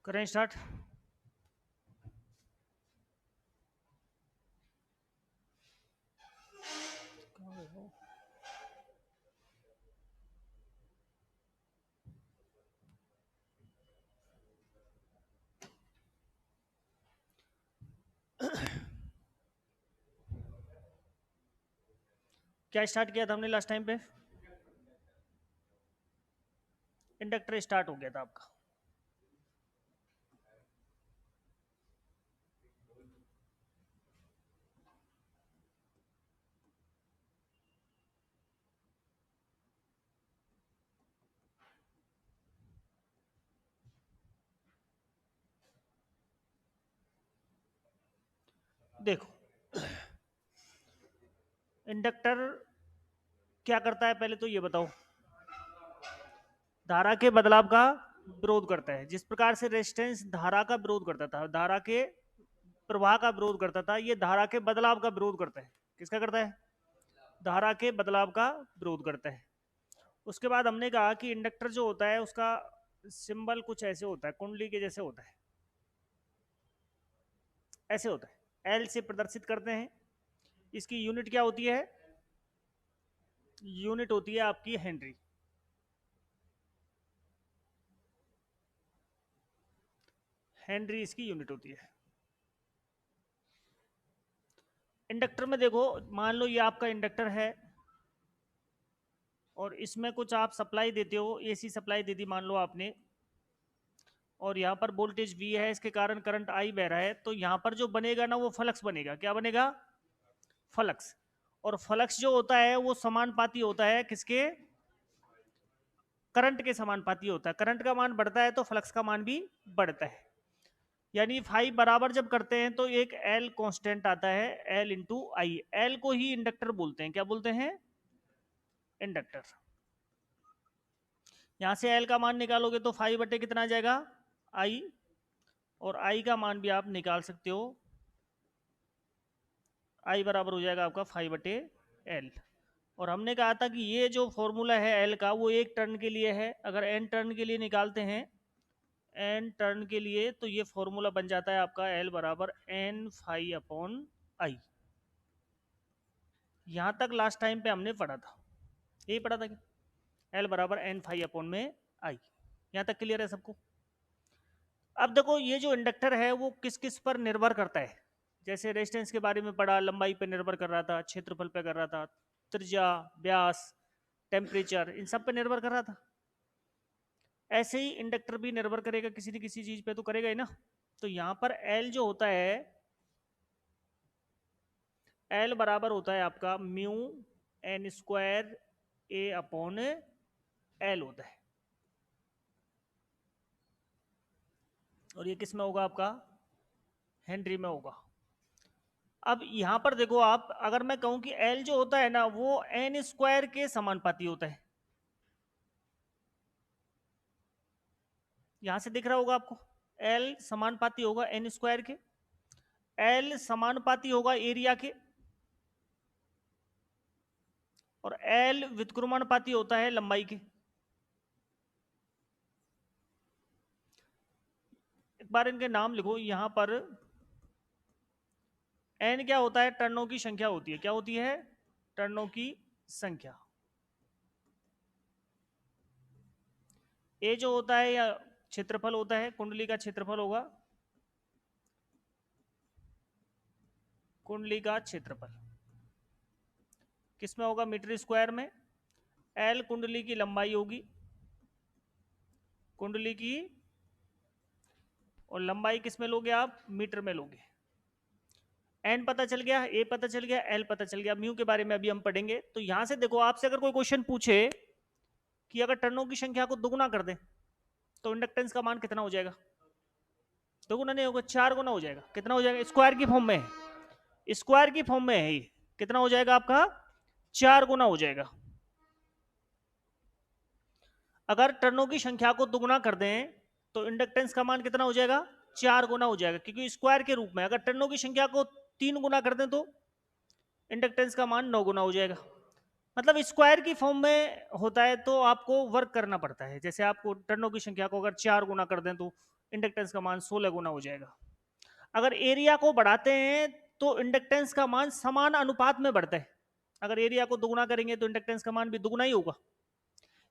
करें स्टार्ट। क्या स्टार्ट किया था हमने लास्ट टाइम पे? इंडक्टर स्टार्ट हो गया था आपका। देखो, इंडक्टर क्या करता है पहले तो ये बताओ। धारा के बदलाव का विरोध करता है। जिस प्रकार से रेजिस्टेंस धारा का विरोध करता था, धारा के प्रवाह का विरोध करता था, ये धारा के बदलाव का विरोध करता है। किसका करता है? धारा के बदलाव का विरोध करता है। उसके बाद हमने कहा कि इंडक्टर जो होता है उसका सिंबल कुछ ऐसे होता है, कुंडली के जैसे होता है, ऐसे होता है, एल से प्रदर्शित करते हैं। इसकी यूनिट क्या होती है? यूनिट होती है आपकी हेनरी। हेनरी इसकी यूनिट होती है। इंडक्टर में देखो, मान लो ये आपका इंडक्टर है और इसमें कुछ आप सप्लाई देते हो, एसी सप्लाई दे दी मान लो आपने, और यहाँ पर वोल्टेज वी है, इसके कारण करंट आई बह रहा है, तो यहाँ पर जो बनेगा ना वो फ्लक्स बनेगा। क्या बनेगा? फ्लक्स। और फ्लक्स जो होता है वो समानुपाती होता है किसके? करंट के समानुपाती होता है। करंट का मान बढ़ता है तो फ्लक्स का मान भी बढ़ता है। यानी फाइव बराबर जब करते हैं तो एक एल कांस्टेंट आता है, एल इंटू आई। एल को ही इंडक्टर बोलते हैं। क्या बोलते हैं? इंडक्टर। यहां से एल का मान निकालोगे तो फाइव बटे कितना आ जाएगा? आई। और आई का मान भी आप निकाल सकते हो। आई बराबर हो जाएगा आपका फाइव बटे एल। और हमने कहा था कि ये जो फॉर्मूला है एल का वो एक टर्न के लिए है। अगर एन टर्न के लिए निकालते हैं, एन टर्न के लिए, तो ये फॉर्मूला बन जाता है आपका एल बराबर एन फाई अपॉन आई। यहां तक लास्ट टाइम पे हमने पढ़ा था, यही पढ़ा था क्या? एल बराबर एन फाई अपॉन में आई। यहां तक क्लियर है सबको? अब देखो, ये जो इंडक्टर है वो किस किस पर निर्भर करता है। जैसे रेजिस्टेंस के बारे में पढ़ा, लंबाई पर निर्भर कर रहा था, क्षेत्रफल पे कर रहा था, त्रिज्या, व्यास, टेम्परेचर, इन सब पे निर्भर कर रहा था। ऐसे ही इंडक्टर भी निर्भर करेगा किसी न किसी चीज पे, तो करेगा ही ना। तो यहां पर एल जो होता है, एल बराबर होता है आपका म्यू एन स्क्वायर ए अपॉन एल होता है। और ये किस में होगा आपका? हेनरी में होगा। अब यहां पर देखो आप, अगर मैं कहूं कि एल जो होता है ना वो एन स्क्वायर के समानुपाती होता है, यहां से दिख रहा होगा आपको, एल समानुपाती होगा एन स्क्वायर के। एल समानुपाती होगा एरिया के। और एल व्युत्क्रमणपाती होता है लंबाई के। एक बार इनके नाम लिखो यहां पर। एन क्या होता है? टर्नों की संख्या होती है। क्या होती है? टर्नों की संख्या। ए जो होता है या क्षेत्रफल होता है, कुंडली का क्षेत्रफल होगा, कुंडली का क्षेत्रफल किसमें होगा? मीटर स्क्वायर में। एल कुंडली की लंबाई होगी, कुंडली की, और लंबाई किस में लोगे आप? मीटर में लोगे। एन पता चल गया, ए पता चल गया, एल पता चल गया। म्यू के बारे में अभी हम पढ़ेंगे। तो यहां से देखो, आपसे अगर कोई क्वेश्चन पूछे कि अगर टर्नों की संख्या को दुगुना कर दे तो इंडक्टेंस का मान कितना हो जाएगा? दोगुना नहीं होगा, चार गुना हो जाएगा। कितना हो जाएगा? स्क्वायर की फॉर्म में है, स्क्वायर की फॉर्म में है ये। कितना हो जाएगा आपका? चार गुना हो जाएगा। अगर टर्नों की संख्या को दुगुना कर दें तो इंडक्टेंस का मान कितना हो जाएगा? चार गुना हो जाएगा, क्योंकि स्क्वायर के रूप में। अगर टर्नों की संख्या को तीन गुना कर दें तो इंडक्टेंस का मान नौ गुना हो जाएगा। मतलब स्क्वायर की फॉर्म में होता है तो आपको वर्क करना पड़ता है। जैसे आपको टर्नों की संख्या को अगर 4 गुना कर दें तो इंडक्टेंस का मान 16 गुना हो जाएगा। अगर एरिया को बढ़ाते हैं तो इंडक्टेंस का मान समान अनुपात में बढ़ता है। अगर एरिया को दुगुना करेंगे तो इंडक्टेंस का मान भी दुगुना ही होगा।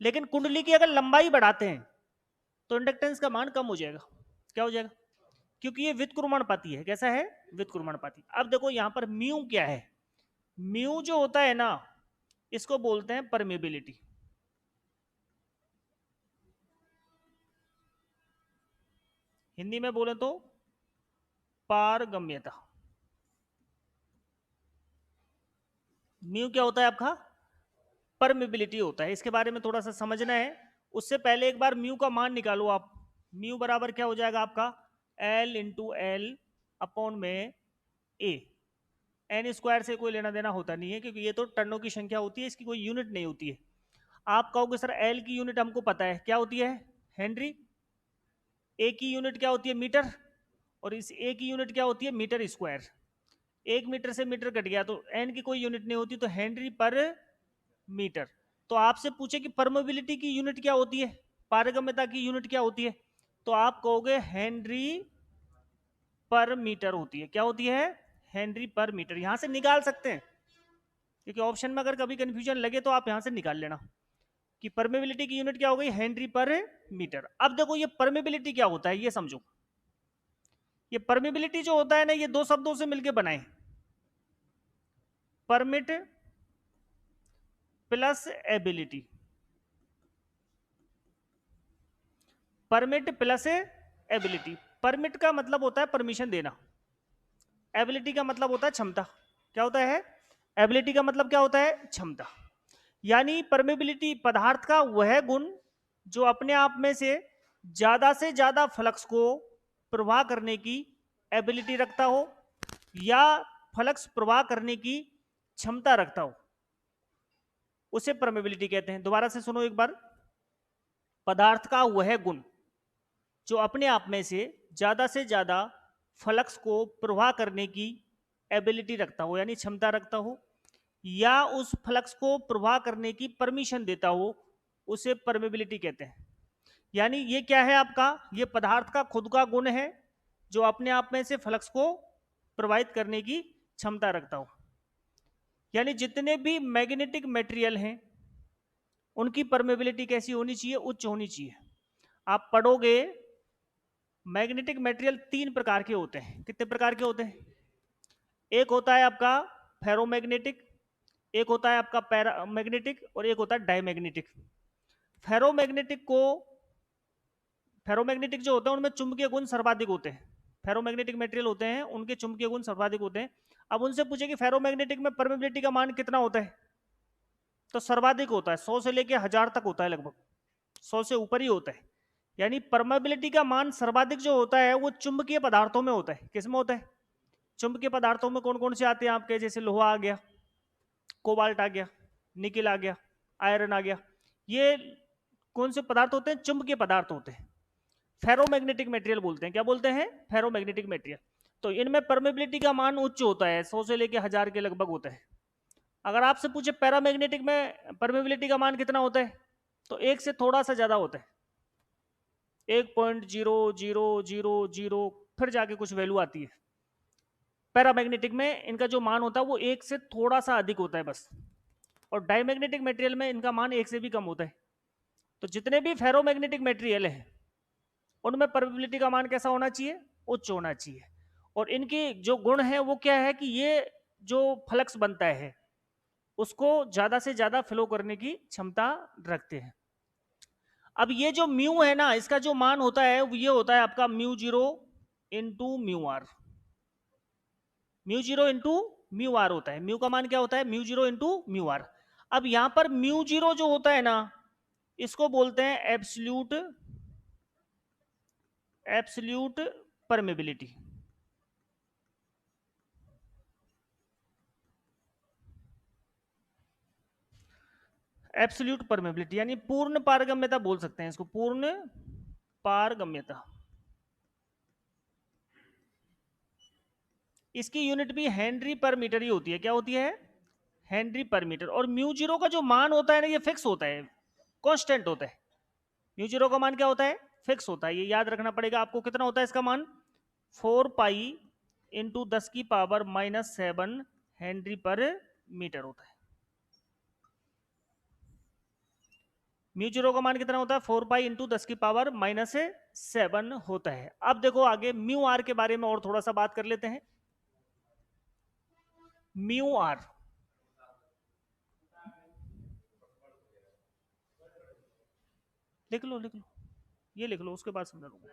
लेकिन कुंडली की अगर लंबाई बढ़ाते हैं तो इंडक्टेंस का मान कम हो जाएगा। क्या हो जाएगा? क्योंकि ये व्युत्क्रमणपाती है। कैसा है? व्युत्क्रमणपाती। अब देखो यहां पर म्यू क्या है। म्यू जो होता है ना, इसको बोलते हैं परमेबिलिटी। हिंदी में बोले तो पारगम्यता। म्यू क्या होता है आपका? परमेबिलिटी होता है। इसके बारे में थोड़ा सा समझना है। उससे पहले एक बार म्यू का मान निकालो आप। म्यू बराबर क्या हो जाएगा आपका? एल इंटू एल अपॉन में ए। एन स्क्वायर से कोई लेना देना होता नहीं है, क्योंकि ये तो टर्नों की संख्या होती है, इसकी कोई यूनिट नहीं होती है। आप कहोगे सर एल की यूनिट हमको पता है, क्या होती है? हेनरी। ए की यूनिट क्या होती है? मीटर। और इस ए की यूनिट क्या होती है? Metre square. एक मीटर से मीटर कट गया तो एन की कोई यूनिट नहीं होती, तो हेनरी पर मीटर। तो आपसे पूछे कि परमेबिलिटी की यूनिट क्या होती है, पारगम्यता की यूनिट क्या होती है, तो आप कहोगे हेनरी पर मीटर होती है। क्या होती है? हेनरी पर मीटर। यहां से निकाल सकते हैं, क्योंकि ऑप्शन में अगर कभी कंफ्यूजन लगे तो आप यहां से निकाल लेना कि परमेबिलिटी की यूनिट क्या हो गई? हेनरी पर मीटर। अब देखो ये परमेबिलिटी क्या होता है ये समझो। ये परमेबिलिटी जो होता है ना, ये दो शब्दों से मिलकर बनाए। Permit plus ability. Permit plus ability. Permit का मतलब होता है परमिशन देना। एबिलिटी का मतलब होता है क्षमता। क्या होता है? एबिलिटी का मतलब क्या होता है? क्षमता। यानी परमेबिलिटी पदार्थ का वह गुण जो अपने आप में से ज्यादा फ्लक्स को प्रवाह करने की एबिलिटी रखता हो, या फ्लक्स प्रवाह करने की क्षमता रखता हो, उसे परमेबिलिटी कहते हैं। दोबारा से सुनो एक बार। पदार्थ का वह गुण जो अपने आप में से ज्यादा फ्लक्स को प्रवाह करने की एबिलिटी रखता हो, यानी क्षमता रखता हो, या उस फ्लक्स को प्रवाह करने की परमिशन देता हो, उसे परमेबिलिटी कहते हैं। यानी ये क्या है आपका? ये पदार्थ का खुद का गुण है जो अपने आप में से फ्लक्स को प्रवाहित करने की क्षमता रखता हो। यानी जितने भी मैग्नेटिक मटेरियल हैं उनकी परमेबिलिटी कैसी होनी चाहिए? उच्च होनी चाहिए। आप पढ़ोगे मैग्नेटिक मटेरियल तीन प्रकार के होते हैं। कितने प्रकार के होते हैं? एक होता है आपका फेरोमैग्नेटिक, एक होता है आपका पैरामैग्नेटिक, और एक होता है डायमैग्नेटिक। फेरोमैग्नेटिक को फेरोमैग्नेटिक जो होता है उनमें चुंबकीय गुण सर्वाधिक होते हैं। फेरोमैग्नेटिक मटेरियल होते हैं उनके चुंबकीय गुण सर्वाधिक होते हैं। अब उनसे पूछे कि फेरोमैग्नेटिक में परमेबिलिटी का मान कितना होता है, तो सर्वाधिक होता है। 100 से लेकर 1000 तक होता है, लगभग 100 से ऊपर ही होता है। यानी परमेबिलिटी का मान सर्वाधिक जो होता है वो चुंबकीय पदार्थों में होता है। किसमें होता है? चुंबकीय पदार्थों में कौन कौन से आते हैं आपके? जैसे लोहा आ गया, कोबाल्ट आ गया, निकिल आ गया, आयरन आ गया। ये कौन से पदार्थ होते हैं? चुंबकीय पदार्थ होते हैं। फेरोमैग्नेटिक मटेरियल बोलते हैं। क्या बोलते हैं? Ferromagnetic material. तो इनमें परमेबिलिटी का मान उच्च होता है, 100 से लेकर 1000 के लगभग होता है। अगर आपसे पूछे पैरामैग्नेटिक में परमेबिलिटी का मान कितना होता है, तो एक से थोड़ा सा ज्यादा होता है। 1.0000 फिर जाके कुछ वैल्यू आती है। पैरामैग्नेटिक में इनका जो मान होता है वो एक से थोड़ा सा अधिक होता है बस। और डायमैग्नेटिक मटेरियल में इनका मान एक से भी कम होता है। तो जितने भी फेरोमैग्नेटिक मटेरियल है उनमें परमेबिलिटी का मान कैसा होना चाहिए? उच्च होना चाहिए। और इनकी जो गुण है वो क्या है कि ये जो फ्लक्स बनता है उसको ज्यादा से ज्यादा फ्लो करने की क्षमता रखते हैं। अब ये जो म्यू है ना, इसका जो मान होता है ये होता है आपका mu zero into mu R. Mu zero into mu R होता है। म्यू का मान क्या होता है? Mu zero into mu R. अब यहां पर म्यू जीरो जो होता है ना, इसको बोलते हैं absolute absolute permeability. Absolute permeability यानी पूर्ण पारगम्यता बोल सकते हैं इसको, पूर्ण पारगम्यता। इसकी यूनिट भी हेनरी पर मीटर ही होती है। क्या होती है? हेनरी पर मीटर। और म्यू जीरो का जो मान होता है ना, ये फिक्स होता है, कांस्टेंट होता है। म्यू जीरो का मान क्या होता है? फिक्स होता है। ये याद रखना पड़ेगा आपको। कितना होता है इसका मान? 4 पाई इंटू 10⁻⁻7 हेनरी पर मीटर होता है। म्यू जीरो का मान कितना होता है? 4 पाई इंटू 10⁻⁻7 होता है। अब देखो आगे म्यू आर के बारे में और थोड़ा सा बात कर लेते हैं। म्यू आर, लिख लो लिख लो, ये लिख लो, उसके बाद समझा दूंगा।